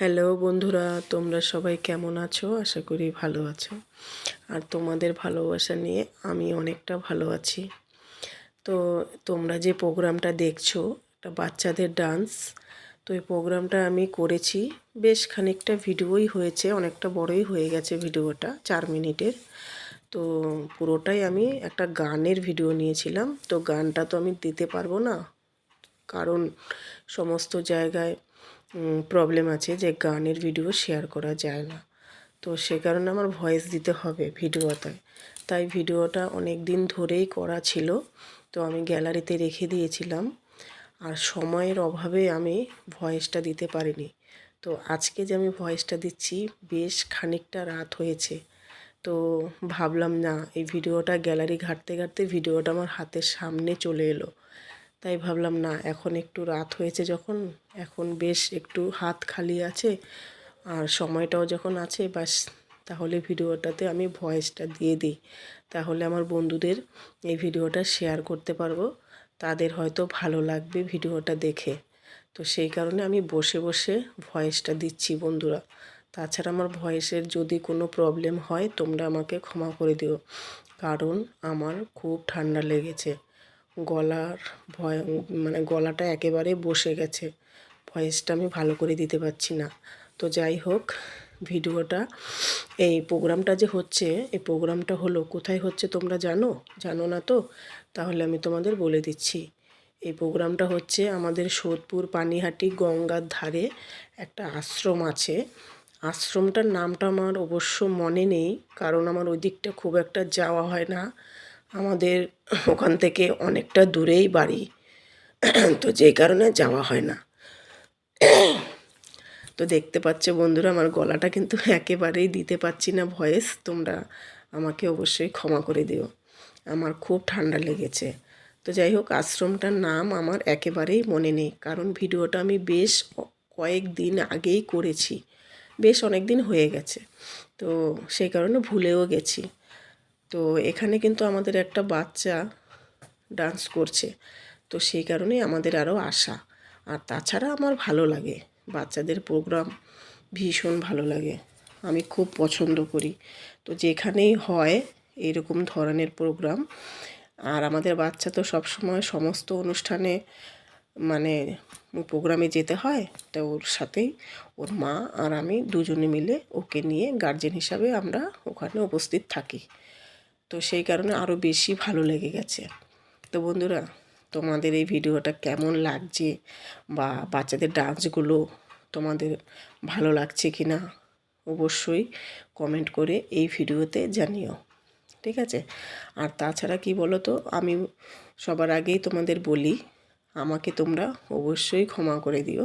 Hello বন্ধুরা, তোমরা সবাই কেমন আছো? আশা করি ভালো আছো। আর তোমাদের ভালোবাসা নিয়ে আমি অনেকটা ভালো আছি। তো তোমরা যে প্রোগ্রামটা দেখছো, এটা বাচ্চাদের ডান্স। তো এই প্রোগ্রামটা আমি করেছি, বেশ খানিকটা ভিডিওই হয়েছে, অনেকটা বড়ই হয়ে গেছে ভিডিওটা, 4 মিনিটের। তো পুরোটাই আমি একটা গানের ভিডিও নিয়েছিলাম। তো গানটা তো আমি দিতে পারবো না, কারণ সমস্ত জায়গায় প্রবলেম আছে যে গানের ভিডিও শেয়ার করা যায় না। তো সে কারণে আমার ভয়েস দিতে হবে ভিডিওতে। তাই ভিডিওটা অনেক দিন ধরেই করা ছিল, তো আমি গ্যালারিতে রেখে দিয়েছিলাম। আর সময়ের অভাবে আমি ভয়েসটা দিতে পারিনি। তো আজকে যে আমি ভয়েসটা দিচ্ছি, বেশ খানিকটা রাত হয়েছে। তো ভাবলাম না, এই ভিডিওটা গ্যালারি ঘাঁটতে ঘাঁটতে ভিডিওটা আমার হাতের সামনে চলে এলো। তাই ভাবলাম না, এখন একটু রাত হয়েছে যখন, এখন বেশ একটু হাত খালি আছে আর সময়টাও যখন আছে, বাস তাহলে ভিডিওটাতে আমি ভয়েসটা দিয়ে দিই। তাহলে আমার বন্ধুদের এই ভিডিওটা শেয়ার করতে পারবো, তাদের হয়তো ভালো লাগবে ভিডিওটা দেখে। তো সেই কারণে আমি বসে বসে ভয়েসটা দিচ্ছি বন্ধুরা। তাছাড়া আমার ভয়েসের যদি কোনো প্রবলেম হয়, তোমরা আমাকে ক্ষমা করে দিও, কারণ আমার খুব ঠান্ডা লেগেছে। গলার ভয়, মানে গলাটা একেবারে বসে গেছে, ভয়েসটা আমি ভালো করে দিতে পারছি না। তো যাই হোক, ভিডিওটা, এই প্রোগ্রামটা যে হচ্ছে, এই প্রোগ্রামটা হলো কোথায় হচ্ছে তোমরা জানো? জানো না তো? তাহলে আমি তোমাদের বলে দিচ্ছি। এই প্রোগ্রামটা হচ্ছে আমাদের সোদপুর পানিহাটি গঙ্গার ধারে একটা আশ্রম আছে। আশ্রমটার নামটা আমার অবশ্য মনে নেই, কারণ আমার ওই দিকটা খুব একটা যাওয়া হয় না। আমাদের ওখান থেকে অনেকটা দূরেই বাড়ি, তো যেই কারণে যাওয়া হয় না। তো দেখতে পাচ্ছ বন্ধুরা, আমার গলাটা কিন্তু একেবারেই দিতে পারছি না ভয়েস। তোমরা আমাকে অবশ্যই ক্ষমা করে দিও, আমার খুব ঠান্ডা লেগেছে। তো যাই হোক, আশ্রমটার নাম আমার একেবারেই মনে নেই, কারণ ভিডিওটা আমি বেশ কয়েকদিন আগেই করেছি, বেশ অনেক দিন হয়ে গেছে। তো সেই কারণে ভুলেও গেছি। তো এখানে কিন্তু আমাদের একটা বাচ্চা ডান্স করছে, তো সেই কারণেই আমাদের আরও আশা। আর তাছাড়া আমার ভালো লাগে, বাচ্চাদের প্রোগ্রাম ভীষণ ভালো লাগে, আমি খুব পছন্দ করি। তো যেখানেই হয় এরকম ধরনের প্রোগ্রাম, আর আমাদের বাচ্চা তো সবসময় সমস্ত অনুষ্ঠানে, মানে প্রোগ্রামে যেতে হয়, তো ওর সাথেই ওর মা আর আমি দুজনে মিলে ওকে নিয়ে গার্জেন হিসাবে আমরা ওখানে উপস্থিত থাকি। তো সেই কারণে আরও বেশি ভালো লেগে গেছে। তো বন্ধুরা, তোমাদের এই ভিডিওটা কেমন লাগছে, বা বাচ্চাদের ডান্সগুলো তোমাদের ভালো লাগছে কি না, অবশ্যই কমেন্ট করে এই ভিডিওতে জানিও, ঠিক আছে? আর তাছাড়া কি বলো তো, আমি সবার আগেই তোমাদের বলি, আমাকে তোমরা অবশ্যই ক্ষমা করে দিও,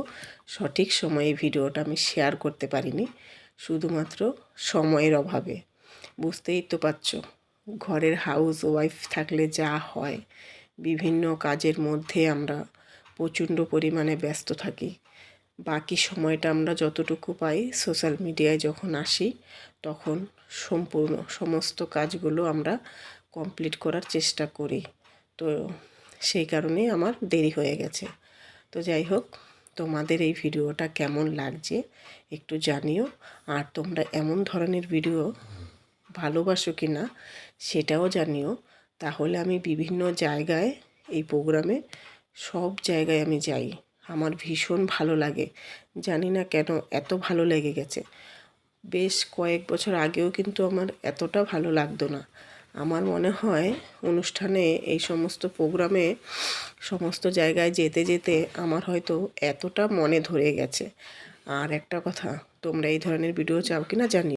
সঠিক সময়ে ভিডিওটা আমি শেয়ার করতে পারিনি, শুধুমাত্র সময়ের অভাবে। বুঝতেই তো পারছো, ঘরের হাউস ওয়াইফ থাকলে যা হয়, বিভিন্ন কাজের মধ্যে আমরা প্রচণ্ড পরিমাণে ব্যস্ত থাকি। বাকি সময়টা আমরা যতটুকু পাই সোশ্যাল মিডিয়ায় যখন আসি, তখন সম্পূর্ণ সমস্ত কাজগুলো আমরা কমপ্লিট করার চেষ্টা করি। তো সেই কারণেই আমার দেরি হয়ে গেছে। তো যাই হোক, তোমাদের এই ভিডিওটা কেমন লাগছে একটু জানিও। আর তোমরা এমন ধরনের ভিডিও ভালোবাসো কি না সেটাও জানিও, তাহলে আমি বিভিন্ন জায়গায়, এই প্রোগ্রামে সব জায়গায় আমি যাই, আমার ভীষণ ভালো লাগে। জানি না কেন এত ভালো লেগে গেছে। বেশ কয়েক বছর আগেও কিন্তু আমার এতটা ভালো লাগতো না। আমার মনে হয় অনুষ্ঠানে, এই সমস্ত প্রোগ্রামে, সমস্ত জায়গায় যেতে যেতে আমার হয়তো এতটা মনে ধরে গেছে। আর একটা কথা, তোমরা এই ধরনের ভিডিও চাও কি না জানি।